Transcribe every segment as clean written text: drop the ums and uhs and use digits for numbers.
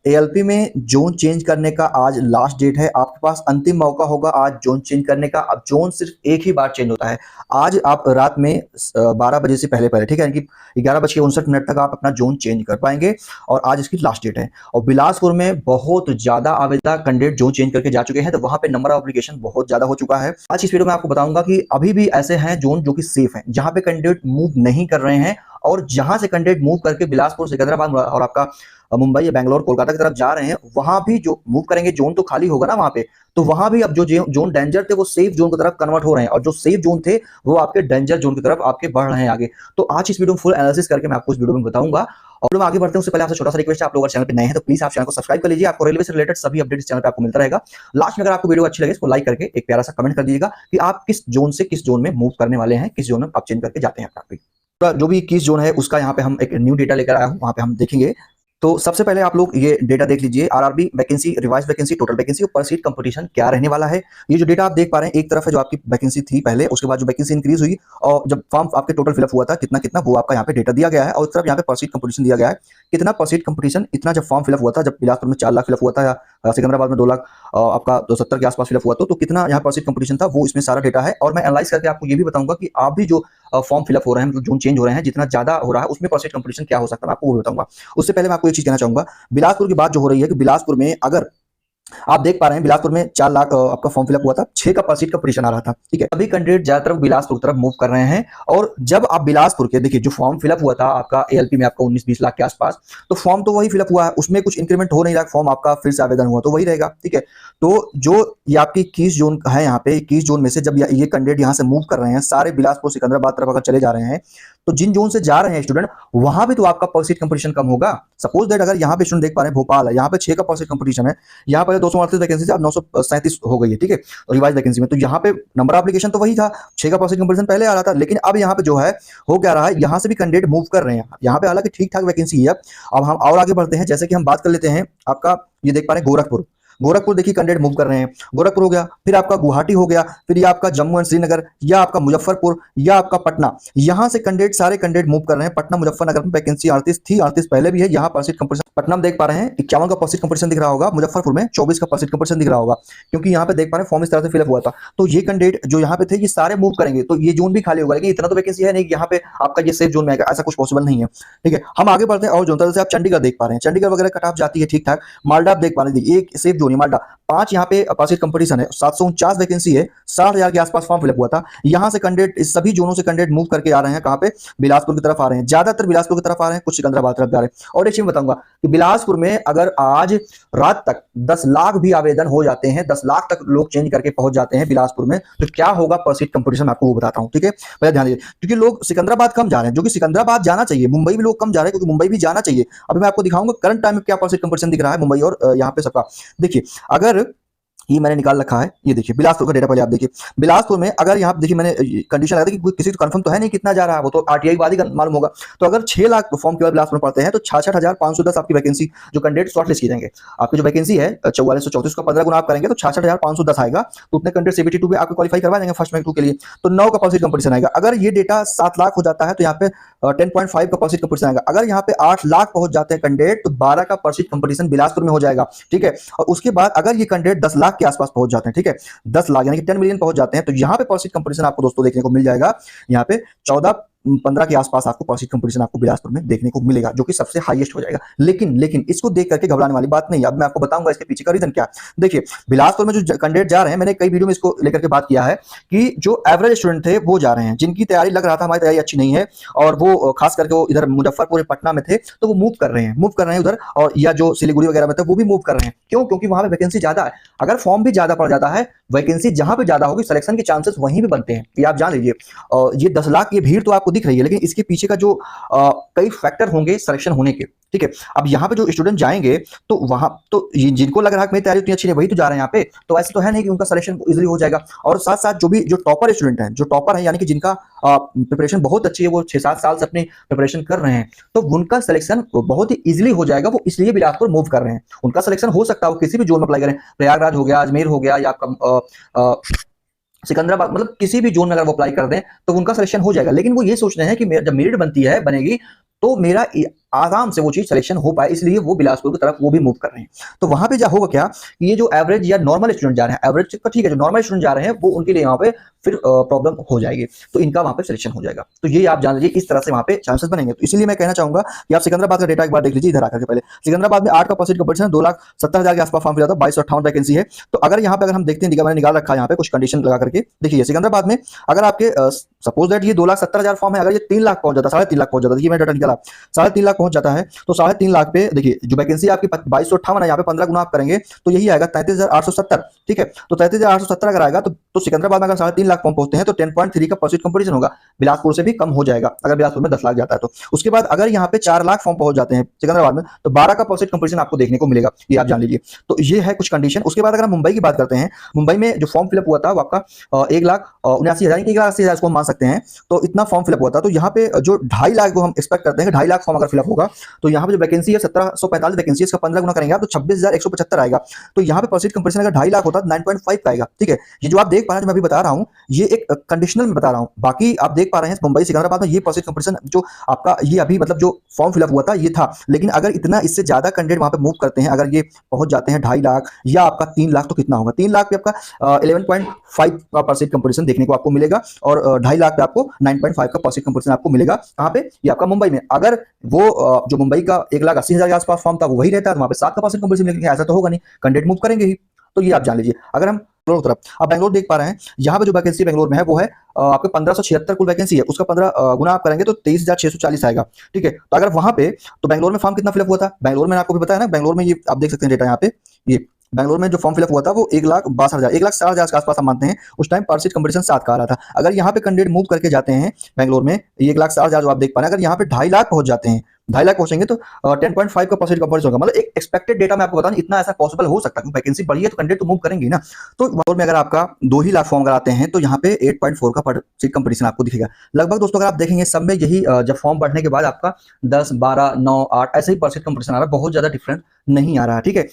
ALP में zone change करने का आज लास्ट डेट है। आपके पास अंतिम मौका होगा आज जोन चेंज करने का। अब जोन सिर्फ एक ही बार चेंज होता है। आज आप रात में 12 बजे से पहले पहले, ठीक है, यानी कि 11:59 तक आप अपना जोन चेंज कर पाएंगे और आज इसकी लास्ट डेट है। और बिलासपुर में बहुत ज्यादा आवेदक कैंडिडेट जोन चेंज करके जा चुके हैं, तो वहां पे नंबर ऑफ एप्लीकेशन बहुत ज्यादा हो चुका है। आज इस वीडियो में आपको बताऊंगा कि अभी भी ऐसे हैं जोन जो कि सेफ हैं, जहां पे कैंडिडेट मूव नहीं कर रहे हैं, और जहां से कैंडिडेट मूव करके बिलासपुर, सिकंदराबाद और आपका मुंबई या बैंगलोर कोलकाता की तरफ जा रहे हैं, वहां भी जो मूव करेंगे जोन तो खाली होगा ना वहां पे, तो वहां भी अब जो जोन डेंजर थे वो सेफ जोन की तरफ कन्वर्ट हो रहे हैं, और जो सेफ जोन थे वो आपके डेंजर जोन की तरफ आपके बढ़ रहे हैं आगे। तो आज इस वीडियो में फुल एनालिसिस करके मैं आपको इस वीडियो में बताऊंगा। और लोग आगे बढ़ते हैं उससे पहले आपसे छोटा सा रिक्वेस्ट है, आप लोग अगर चैनल पे नए हैं तो प्लीज आप चैनल को सब्सक्राइब कर लीजिए। आपको रेलवे से रिलेटेड सभी अपडेट इस चैनल पे आपको मिलता रहेगा। लास्ट में अगर आपको वीडियो अच्छी लगे इसको लाइक करके एक प्यारा सा कमेंट कर दीजिएगा कि आप किस जोन से किस जोन में मूव करने वाले हैं, किस जोन में आप चेंज करके जाते हैं अपना। जो भी किस जोन है उसका यहाँ पे हम एक न्यू डेटा लेकर आया हूँ, वहां पे हम देखेंगे। तो सबसे पहले आप लोग ये डेटा देख लीजिए, RRB vacancy, revise vacancy, total vacancy और पर सीट कंपटीशन क्या रहने वाला है। ये जो डेटा आप देख पा रहे हैं, एक तरफ है जो आपकी वैकेंसी थी पहले, उसके बाद जो वैकेंसी इंक्रीज हुई और जब फॉर्म आपके टोटल फिलअप हुआ था कितना कितना, वो आपका यहाँ पे डेटा दिया गया है। और उस तरफ यहाँ पे पर सीट कंपटीशन दिया गया है, कितना पर सीट कंपटीशन, इतना जब फॉर्म फिलअप हुआ था, जब बिलासपुर में 4 लाख फिलअप हुआ था या सिकंदराबाद में 2 लाख आपका 270 के आसपास फिलअप हुआ तो कितना यहाँ पर सीट कंपटीशन था, वो इसमें सारा डेटा है। और मैं एनालाइज करके आपको ये भी बताऊंगा कि आप भी जो फॉर्म फिलअप हो रहे हैं, मतलब जोन चेंज हो रहे हैं, जितना ज्यादा हो रहा है उसमें परसेंट कंपटीशन क्या हो सकता है, मैं आपको वो बताऊंगा। उससे पहले मैं आपको एक चीज कहना चाहूंगा, बिलासपुर की बात जो हो रही है कि बिलासपुर में अगर आप देख पा रहे हैं बिलासपुर में 4 लाख आपका फॉर्म फिलअप हुआ था, 6 का पर सीट कंपटीशन आ रहा था, ठीक है। अभी कैंडिडेट ज्यादातर बिलासपुर की तरफ मूव कर रहे हैं। और जब आप बिलासपुर के देखिए, जो फॉर्म फिलअप हुआ था आपका एएलपी में आपका 19-20 लाख के आसपास, तो फॉर्म तो वही फिलअप हुआ है, उसमें कुछ इंक्रीमेंट हो नहीं रहा, फॉर्म आपका फिर से आवेदन हुआ तो वही रहेगा, ठीक है। तो जो ये आपकी 21 जोन है, यहाँ पे 21 जोन में से जब ये कैंडिडेट यहाँ से मूव कर रहे हैं, सारे बिलासपुर सिकंदराबाद तरफ अगर चले जा रहे हैं, तो जिन जोन से जा रहे हैं स्टूडेंट, वहां भी तो आपका पर सीट कंपटीशन कम होगा। सपोज दैट अगर यहाँ पे स्टूडेंट देख पा रहे हैं भोपाल है, यहाँ पे 6 का पर सीट कंपटीशन है, यहाँ पर 238 वैकेंसी से अब 937 हो गई है, ठीक है, रिवाइज वैकेंसी में। तो यहाँ पे नंबर एप्लीकेशन तो वही था, 6 का पर सीट कंपटीशन पहले आ रहा था, लेकिन अब यहाँ पे जो है हो क्या रहा है, यहाँ से भी कैंडिडेट मूव कर रहे हैं। यहाँ पे हालांकि ठीक ठाक वैकेंसी है। अब हम और आगे बढ़ते हैं, जैसे कि हम बात कर लेते हैं आपका, ये देख पा रहे हैं गोरखपुर। गोरखपुर देखिए कैंडिडेट मूव कर रहे हैं, गोरखपुर हो गया, फिर आपका गुवाहाटी हो गया, फिर ये आपका जम्मू एंड श्रीनगर, या आपका मुजफ्फरपुर, या आपका पटना। यहां से कैंडिडेट सारे कैंडिडेट मूव कर रहे हैं। पटना मुजफ्फरनगर में वैकेंसी 38 थी, 38 पहले भी है। यहाँ पर सीट कंपटीशन पटना में देख पा रहे हैं 51 का पर सीट कंपटीशन दिख रहा होगा, मुजफ्फरपुर में 24 का पर सीट कंपटीशन दिख रहा होगा, क्योंकि यहाँ पे देख पा रहे हैं फॉर्म इस तरह से फिलअप हुआ था। तो ये कैंडिडेट जो यहाँ पे थे ये सारे मूव करेंगे, तो ये जोन भी खाली होगा, लेकिन इतना तो वैकेंसी है नहीं कि यहाँ पे आपका ये सेफ जोन में आएगा, ऐसा कुछ पॉसिबल नहीं है, ठीक है। हम आगे बढ़ते हैं और जोन, तरह से आप चंडीगढ़ देख पा रहे हैं, चंडीगढ़ वगैरह कट ऑफ जाती है ठीक ठाक। मालदा आप देख पा रहे हैं, एक सेफ जोन है मालदा, 5 यहाँ पे पासिट कंपटीशन है, 749 वैकेंसी है, 60,000 के आसपास फॉर्म फिलअप हुआ था। यहां से कैंडिडेट, इस सभी जोनों से कैंडिडेट मूव करके आ रहे हैं, कहां पे, बिलासपुर की तरफ आ रहे हैं, ज्यादातर बिलासपुर की तरफ आ रहे हैं, कुछ सिकंदराबाद तरफ जा रहे हैं। और एक चीज बताऊंगा कि बिलासपुर में अगर आज रात तक 10 लाख भी आवेदन हो जाते हैं, 10 लाख तक लोग चेंज करके पहुंच जाते हैं बिलासपुर में, तो क्या होगा पर सीट कंपटीशन, आपको वो बताता हूं, ठीक है। पहले ध्यान दीजिए, क्योंकि लोग सिकंदराबाद कम जा रहे हैं, जो कि सिकंदराबाद जाना चाहिए, मुंबई भी लोग कम जा रहे हैं क्योंकि मुंबई भी जाना चाहिए। अभी मैं आपको दिखाऊंगा करंट टाइम में क्या पर सीट कंपटीशन दिख रहा है मुंबई और यहाँ पे सबका। देखिए, अगर ये मैंने निकाल रखा है, ये देखिए बिलासपुर का डेटा पहले आप देखिए। बिलासपुर में अगर यहाँ देखिए मैंने कंडीशन लगा दी कि किसी को कंफर्म तो है नहीं कितना जा रहा है, वो तो आरटीआई बाद ही मालूम होगा। तो अगर 6 लाख फॉर्म केवल बिलासपुर में पड़ते हैं तो 66,510 आपकी वैकेंसी जो कैंडिडेट शॉर्टलिस्ट की जाएंगे। आपकी जो वैकेंसी है 4434 का 15 गुना आप करेंगे तो 66,510 आएगा। तो उतने कैंडिडेट सीबीटी 2 में आपको क्वालिफाई करवा देंगे फर्स्ट रैंक 2 के लिए। तो 9 का पर सीट कंपटीशन आएगा। अगर ये डेटा 7 लाख हो जाता है तो यहाँ पे 10.5 का पर सीट कंपटीशन आएगा। अगर यहाँ पे 8 लाख पहुंच जाते हैं कैंडिडेट तो 12 का पर सीट कंपटीशन बिलासपुर में हो जाएगा, ठीक है। और उसके बाद अगर ये कैंडिडेट 10 लाख के आसपास पहुंच जाते हैं, ठीक है, 10 लाख यानी कि 10 मिलियन पहुंच जाते हैं, तो यहां पे पर सीट कंपटीशन आपको दोस्तों देखने को मिल जाएगा, यहां पे 14-15 के आसपास आपको पर सीट कंपटीशन आपको बिलासपुर में देखने को मिलेगा, जो कि सबसे हाईएस्ट हो जाएगा। लेकिन इसको देख करके घबराने वाली बात नहीं है। अब मैं आपको बताऊंगा इसके पीछे का रीजन क्या है। देखिए, बिलासपुर में जो कैंडिडेट जा रहे हैं, मैंने कई वीडियो में इसको लेकर के बात किया है कि जो एवरेज स्टूडेंट थे वो जा रहे हैं, जिनकी तैयारी लग रहा था हमारी तैयारी अच्छी नहीं है, और वो खास करके वो इधर मुजफ्फरपुर पटना में थे, तो वो मूव कर रहे हैं उधर, और या जो सिलीगुड़ी वगैरह में थे वो भी मूव कर रहे हैं। क्यों? क्योंकि वहां पे वैकेंसी ज्यादा है। अगर फॉर्म भी ज्यादा पड़ जाता है, वैकेंसी जहां पे ज्यादा होगी, सिलेक्शन के चांसेस वहीं भी बनते हैं, ये आप जान लीजिए। ये 10 लाख ये भीड़ तो आपको दिख रही है, लेकिन इसके पीछे का जो कई फैक्टर होंगे सिलेक्शन होने के, ठीक है। अब यहाँ पे जो स्टूडेंट जाएंगे तो वहां तो जिनको लग रहा है कि मेरी तैयारी उतनी अच्छी नहीं, वही तो जा रहे हैं यहाँ पे, तो ऐसे तो है नहीं कि उनका सिलेक्शन इजीली हो जाएगा। और साथ साथ जो टॉपर स्टूडेंट हैं, जो टॉपर हैं यानी कि जिनका प्रिपरेशन बहुत अच्छी है, वो 6-7 साल से अपनी प्रिपरेशन कर रहे हैं, तो उनका सिलेक्शन बहुत ही इजीली हो जाएगा। वो इसलिए बिलासपुर मूव कर रहे हैं। उनका सिलेक्शन हो सकता है वो किसी भी जोन में अप्लाई करें, प्रयागराज हो गया, अजमेर हो गया, या आपका सिकंदराबाद, मतलब किसी भी जोन में अगर वो अप्लाई कर दें तो उनका सिलेक्शन हो जाएगा। लेकिन वो ये सोच रहे हैं कि जब मेरिट बनेगी तो मेरा आराम से वो चीज सिलेक्शन हो पाए, इसलिए वो बिलासपुर की तरफ वो भी मूव कर रहे हैं। तो वहां पे होगा क्या, ये जो एवरेज या नॉर्मल स्टूडेंट जा रहे हैं, एवरेज तो ठीक है, जो नॉर्मल स्टूडेंट जा रहे हैं वो उनके लिए यहाँ पे फिर प्रॉब्लम हो जाएगी, तो इनका वहां पे सिलेक्शन हो जाएगा। तो ये आप जान लीजिए इस तरह से वहां पे चांसेस बनेंगे। तो इसीलिए मैं कहना चाहूंगा कि आप सिकंदराबाद का डेटा एक बार देख लीजिए इधर आकर के। पहले सिकंदराबाद में 8% कंपटीशन है, 2,70,000 के आसपास फॉर्म फिल था, 2258 वैकेंसी है। तो अगर यहाँ पे अगर हम देखते हैं, मैंने निकाल रखा है यहाँ पे कुछ कंडीशन लगा करके, देखिए सिकंदराबाद में अगर आपके सपोज दैट ये 2,70,000 फॉर्म है, अगर ये 3 लाख पहुंच जाता, 3.5 लाख पहुंच जाता, ये मैं डाटा निकाला 3.5 लाख पहुंच जाता है, तो 3.5 लाख पे देखिए जो वैकेंसी आपकी 2258 है, यहाँ पे 15 गुना आप करेंगे तो यही आएगा 33,870। ठीक है, तो 33,870 अगर आएगा तो सिकंदराबाद में अगर 3.5 लाख फॉर्म पहुंचते हैं तो 10.3 का परसेंट कंपटीशन होगा, बिलासपुर से भी कम हो जाएगा अगर बिलासपुर में 10 लाख जाता है तो। उसके बाद अगर यहाँ पे 4 लाख फॉर्म पहुंच जाते हैं सिकंदराबाद में, तो 12 का परसेंट कंपटीशन आपको देखने को मिलेगा, ये आप जान लीजिए। तो ये है कुछ कंडीशन। उसके बाद अगर हम मुंबई की बात करते हैं, मुंबई में जो फॉर्म फिलअप हुआ था वो आपका 1,79,000 1,80,000 इसको मान सकते हैं, तो इतना फॉर्म फिलअप हुआ था। तो यहाँ पे जो 2.5 लाख को हम एक्सपेक्ट करते हैं, 2.5 लाख फॉर्म अगर फिलअप होगा, तो यहाँ पे जो वैकेंसी है 1745 वैकेंसी है, इसका 15 गुना करेंगे आप तो 26,175 आएगा। तो यहाँ पे परसेंट कंपटीशन अगर 2.5 लाख होता तो 9.5 का आएगा। ठीक है, ये जो आप देख पा रहे हैं, जो मैं अभी बता रहा हूँ, ये एक कंडीशनल में बता रहा हूँ। बाकी आप देख पा रहे हैं मुंबई सिकंदराबाद में ये परसेंट कंपटीशन जो आपका ये अभी मतलब जो फॉर्म फिलअप हुआ था ये था। लेकिन अगर इतना इससे ज्यादा कैंडिडेट वहां पे मूव करते हैं, अगर ये पहुंच जाते हैं 2.5 लाख या आपका 3 लाख, तो कितना होगा? 3 लाख पे आपका 11.5 का परसेंट कंपटीशन देखने को आपको मिलेगा, और 2.5 लाख पे आपको 9.5 का परसेंट कंपटीशन आपको मिलेगा। कहाँ पे? ये आपका मुंबई में। अगर वो जो मुंबई का 1,80,000 के आसपास फॉर्म था वो वही रहता है तो वहां पे 7 का परसेंट कंपटीशन मिलेगा, ऐसा तो होगा नहीं, कैंडिडेट मूव करेंगे ही। तो ये आप जान लीजिए। अगर हम बेंगलोर तरफ, अब बेंगलोर देख पा रहे हैं, यहाँ पे जो वैकेंसी बेंगलोर में है वो है आपके 1576 कुल वैकेंसी है, उसका 15 गुना आप करेंगे तो 23,640 आएगा। ठीक है, तो अगर वहां पे तो बेंगलोर में फॉर्म कितना फिलअप हुआ था? बेंगलोर में आपको भी बताया ना, बेंगलोर में ये आप देख सकते हैं डेटा यहाँ पे, ये बेंगलोर में जो फॉर्म फिलअप हुआ था वो 1,62,000 1,60,000 के आसपास हम मानते हैं। उस टाइम परसेंट कंपटीशन 7 का आ रहा था। अगर यहाँ पे कैंडिडेट मूव करके जाते हैं बेंगलोर में, 1,60,000 जो आप देख पा रहे हैं, अगर यहाँ पे 2.5 लाख पहुंच जाते हैं, 2.5 लाख पहुंचेंगे तो 10.5 का परसेंट कंपटीशन होगा। मतलब एक एक्सपेक्टेड डेटा मैं आपको बता दूं, इतना ऐसा पॉसिबल हो सकता है क्योंकि वैकेंसी बढ़ी है तो कैंडिडेट तो मूव करेंगे ना। तो बेंगलोर में अगर आपका 2 ही लाख फॉर्म अगर आते हैं तो यहाँ पे 8.4 का परसेंट कंपटीशन आपको दिखेगा लगभग। दोस्तों अगर आप देखेंगे सब में यही जब फॉर्म बढ़ने के बाद आपका 10, 12, 9, 8 ऐसे ही परसेंट कंपटीशन आ रहा है, बहुत ज्यादा डिफरेंट नहीं आ रहा है। ठीक है,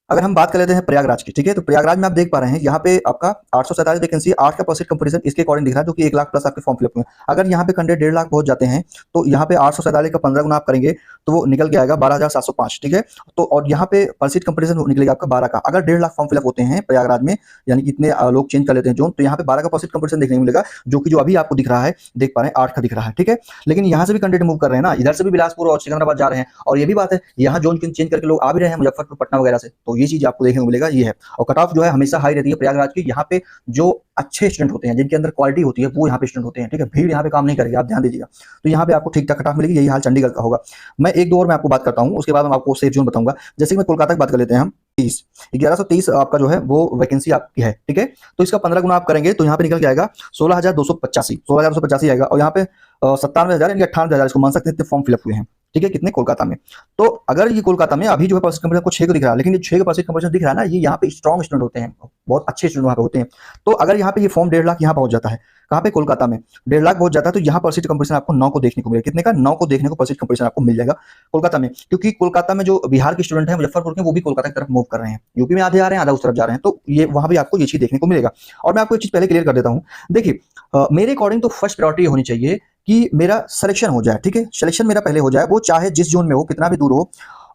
अगर हम बात कर लेते हैं प्रयागराज की, ठीक है, तो प्रयागराज में आप देख पा रहे हैं यहाँ पे आपका 847 वैकेंसी, 8 का परसेंट कंपटीशन इसके अकॉर्डिंग दिख रहा है, जो कि 1 लाख प्लस आपके फॉर्म फिलअप हुए। अगर यहाँ पे कैंडिडेट 1.5 लाख पहुंच जाते हैं तो यहाँ पे 847 का 15 गुना आप करेंगे तो वो निकल के आएगा 12,705। ठीक है, तो और यहाँ पे परसेंट कंपटीशन निकलेगा आपका 12 का। अगर 1.5 लाख फॉर्म फिलअप होते हैं प्रयागराज में, यानी कि इतने लोग चेंज कर लेते हैं जोन, तो यहाँ पे 12 का परसेंट कंपटीशन देखने को मिलेगा, जो कि जो अभी आपको दिख रहा है, देख पा रहे हैं 8 का दिख रहा है। ठीक है, लेकिन यहाँ से भी कैंडिडेट मूव कर रहे हैं ना, इधर से भी बिलासपुर और सिकंदराबाद जा रहे हैं, और ये भी बात है यहाँ जोन चेंज करके लोग आ भी रहे हैं मुजफ्फरपुर, पटना वगैरह से, तो ये चीज आपको देखने को मिलेगा। ये है, और कट ऑफ जो है हमेशा हाई रहती है प्रयागराज की। यहाँ पे जो अच्छे स्टूडेंट होते हैं, जिनके अंदर क्वालिटी होती है, वो यहाँ पे स्टूडेंट होते हैं। ठीक है, भीड़ यहाँ पे काम नहीं करेगी, आप ध्यान दीजिएगा। तो यहाँ पे आपको ठीक ठाक कट ऑफ मिलेगी। यही हाल चंडीगढ़ का होगा। मैं एक दो और मैं आपको बात करता हूँ, उसके बाद मैं आपको सेफ जोन बताऊंगा। जैसे कि मैं कोलकाता की बात कर लेते हैं हम, 1130 आपका जो है वो वैकेंसी आपकी है। ठीक है, तो इसका 15 गुना आप करेंगे तो यहाँ पे निकल के आएगा 16,285 आएगा, और यहाँ पे 97,000 यानी 98,000 इसको मान सकते हैं फॉर्म फिलअप हुए हैं। ठीक है, कितने? कोलकाता में। तो अगर ये कोलकाता में अभी जो है परसेंट कंपटीशन को 6 को दिख रहा है, लेकिन ये 6 का परसेंट कंपटीशन दिख रहा है ना, ये यहाँ पे स्ट्रॉन्ग स्टूडेंट होते हैं, बहुत अच्छे स्टूडेंट वहाँ पे होते हैं। तो अगर यहाँ पे ये फॉर्म 1.5 लाख यहाँ पहुंच जाता है, कहाँ पे? कोलकाता में 1.5 लाख पहुंच जाता है, तो यहाँ परसेंट कंपटीशन आपको 9 को देखने को मिलेगा। कितने का? 9 को देखने को परसेंट कंपटीशन आपको मिल जाएगा कोलकाता में, क्योंकि कोलकाता में जो बिहार के स्टूडेंट हैं मुजफ्फरपुर के, वो भी कोलकाता की तरफ मूव कर रहे हैं। यूपी में आधे आ रहे हैं, आधा उस तरफ जा रहे हैं, तो ये वहां भी आपको ये चीज देखने को मिलेगा। और मैं आपको एक चीज पहले क्लियर कर देता हूँ, देखिए मेरे अकॉर्डिंग तो फर्स्ट प्रायोरिटी होनी चाहिए कि मेरा सिलेक्शन हो जाए। ठीक है, सिलेक्शन मेरा पहले हो जाए, वो चाहे जिस जोन में हो, कितना भी दूर हो,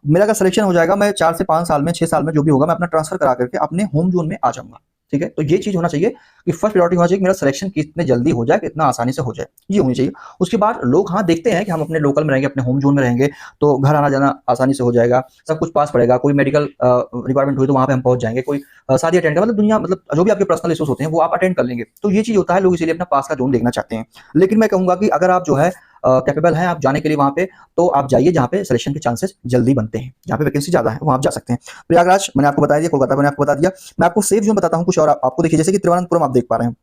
मेरा अगर सिलेक्शन हो जाएगा, मैं 4 से 5 साल में, 6 साल में जो भी होगा, मैं अपना ट्रांसफर करा करके अपने होम जोन में आ जाऊंगा। ठीक है, तो ये चीज होना चाहिए कि फर्स्ट प्रायोरिटी होना चाहिए कि मेरा सिलेक्शन कितने जल्दी हो जाए, कितना आसानी से हो जाए, ये होनी चाहिए। उसके बाद लोग हाँ देखते हैं कि हम अपने लोकल में रहेंगे, अपने होम जोन में रहेंगे, तो घर आना जाना आसानी से हो जाएगा, सब कुछ पास पड़ेगा, कोई मेडिकल रिक्वायरमेंट हुई तो वहां पे हम पहुंच जाएंगे, कोई शादी अटेंड कर, मतलब दुनिया, मतलब जो भी आपके पर्सनल इश्यूज होते हैं वो आप अटेंड कर लेंगे। तो ये चीज होता है, लोग इसीलिए अपना पास का जोन देखना चाहते हैं। लेकिन मैं कहूंगा कि अगर आप जो है कैपेबल हैं आप जाने के लिए वहां पे, तो आप जाइए जहां पे सिलेक्शन के चांसेस जल्दी बनते हैं, जहां पे वैकेंसी ज्यादा है, वहां आप जा सकते हैं। प्रयागराज मैंने आपको बता दिया, कोलकाता मैंने आपको बता दिया। मैं आपको सेफ जोन बताता हूं कुछ और आपको। देखिए जैसे कि तिरुवनंतपुरम आप देख पा रहे हैं,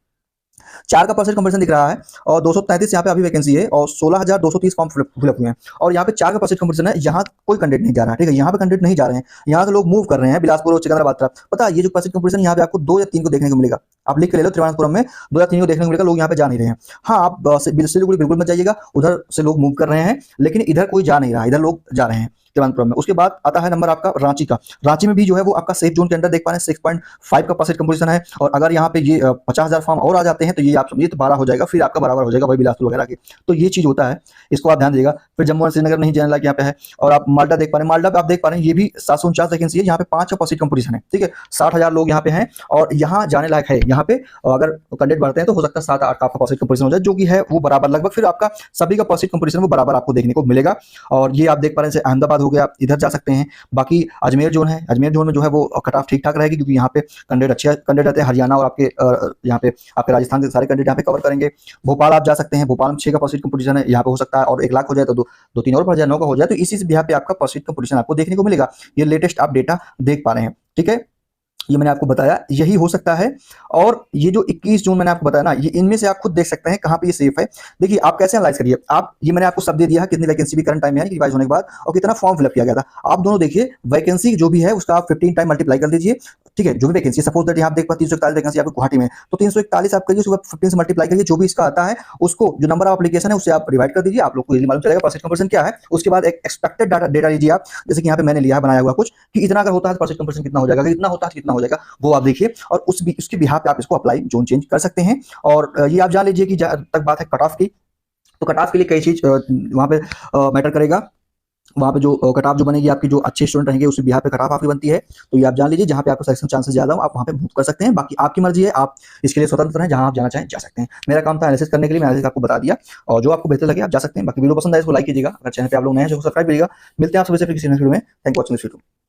4 का परसेंट कंपटीशन दिख रहा है, और 233 यहाँ पे अभी वैकेंसी है, और 16,230 फॉर्म फिलअप हुए हैं, और यहाँ पे 4 का परसेंट कंपटीशन है। यहाँ कोई कैंडिडेट नहीं जा रहा है। ठीक है, यहाँ पे कैंडिडेट नहीं जा रहे हैं, यहाँ के लोग मूव कर रहे हैं बिलासपुर और सिकंदराबाद तरफ। पता है ये जो परसेंट कंपटीशन यहाँ पे आपको 2 या 3 को देखने को मिलेगा, आप लिख के ले लो, त्रिवेंद्रपुरम में 2003 को देखने को मिलेगा, लोग यहाँ पे जा नहीं रहे हैं। हाँ, आप सिलीगुड़ी बिल्कुल मत जाइएगा, उधर से लोग मूव कर रहे हैं, लेकिन इधर कोई जा नहीं रहा, इधर लोग जा रहे हैं त्रिवेंद्रपुरम में। उसके बाद आता है नंबर आपका रांची का। रांची में भी जो है वो आपका सेफ जोन के अंदर देख पा रहे हैं 6.5 का परसेंट कंपोजिशन है, और अगर यहाँ पे ये 50,000 फार्म और आ जाते हैं तो ये आप समझिए तो 12 हो जाएगा, फिर आपका बराबर हो जाएगा वही बिलासपुर वगैरह के। तो ये चीज होता है, इसको आप ध्यान दीजिएगा। फिर जम्मू एंड श्रीनगर नहीं जाने लायक यहाँ पे है। और आप माल्टा देख पा रहे हैं, माल्टा पे आप देख पा रहे हैं ये भी 749 वैकेंसी है, यहाँ पे 5 का परसेंट कंपोजिशन है, ठीक है। 60,000 लोग यहाँ पे हैं और यहाँ जाने लायक है। यहाँ पे अगर कैंडिडेट बढ़ते हैं तो हो सकता है 7-8 का आपका परसेंट कंपोजिशन हो जाए, जो कि है वो बराबर लगभग, फिर आपका सभी का परसेंट कंपोजिशन वो बराबर आपको देखने को मिलेगा। और ये आप देख पा रहे हैं अहमदाबाद हो गया, इधर जा सकते हैं। बाकी अजमेर जोन है, अजमेर जोन में जो है वो कट ऑफ ठीक ठाक रहेगी, क्योंकि यहाँ पे कैंडिडेट अच्छे कैंडिडेट रहते हैं। हरियाणा और आपके यहाँ पे आपके राजस्थान के सारे कैंडिडेट यहाँ पे कवर करेंगे। भोपाल आप जा सकते हैं, भोपाल में 6 का परसेंट कंपोजिशन है, यहाँ पे हो सकता है और 1 लाख हो जाए तो 2-3 और बढ़ जाए, 9 का हो जाए, तो इसी से यहाँ पे आपका परसेंट कंपोजिशन आपको देखने को मिलेगा। ये लेटेस्ट आप डेटा देख पा रहे हैं, ठीक है। ये मैंने आपको बताया यही हो सकता है। और ये जो 21 जून मैंने आपको बताया ना, ये इनमें से आप खुद देख सकते हैं कहां पे ये सेफ है। देखिए आप कैसे एनालाइज करिए, आप ये मैंने आपको सब दे दिया है, कितनी वैकेंसी भी करंट टाइम में है रिवाइज होने के बाद, और कितना फॉर्म फिलअप किया गया था। आप दोनों देखिए, वैकेंसी जो भी है उसका आप 15 टाइम मल्टीप्लाई कर दीजिए, ठीक है। जो भी वैकेंसी, सपोज दैट यहाँ आप देख पाते 341 वैकेंसी आपको गुवाहाटी में, तो 341 आप करिए, उसको 15 से मल्टीप्लाई करिए, जो भी इसका आता है उसको, जो नंबर ऑफ एप्लीकेशन है उससे आप डिवाइड कर दीजिए, आप लोग को इजीली मालूम चलेगा परसेंट कंवर्जन क्या है। उसके बाद एक एक्सपेक्टेड डेटा लीजिए आप, जैसे कि यहाँ पे मैंने लिया है बनाया हुआ कुछ, कि इतना अगर होता है तो परसेंट कंवर्जन कितना हो जाएगा, इतना होता है कितना हो जाएगा, वो आप देखिए, और उसके बिहाफ पे आप इसको अप्लाई जोन चेंज कर सकते हैं। और ये आप जान लीजिए कि तक बात है कट ऑफ की, तो कट ऑफ के लिए कई चीज वहां पे मैटर करेगा। वहाँ पे जो कट ऑफ जो बनेगी आपकी, जो अच्छे स्टूडेंट रहेंगे उसी बिहार पे कट ऑफ आपकी बनती है। तो ये आप जान लीजिए, जहाँ पे आपको सिलेक्शन चांसेस ज्यादा हो आप वहाँ पे मूव कर सकते हैं। बाकी आपकी मर्जी है, आप इसके लिए स्वतंत्र हैं, जहाँ आप जाना चाहें जा सकते हैं। मेरा काम था एनालिसिस करने के लिए, मैं एनालिसिस आपको बता दिया, और जो आपको बेहतर लगे आप जा सकते हैं। बाकी वीडियो पसंद आए इसको लाइक कीजिएगा, अगर चैनल पे आप लोग नए हैं तो सब्सक्राइब कीजिएगा। मिलते हैं आप सबसे फिर किसी नेक्स्ट वीडियो में। Thank you watching this video.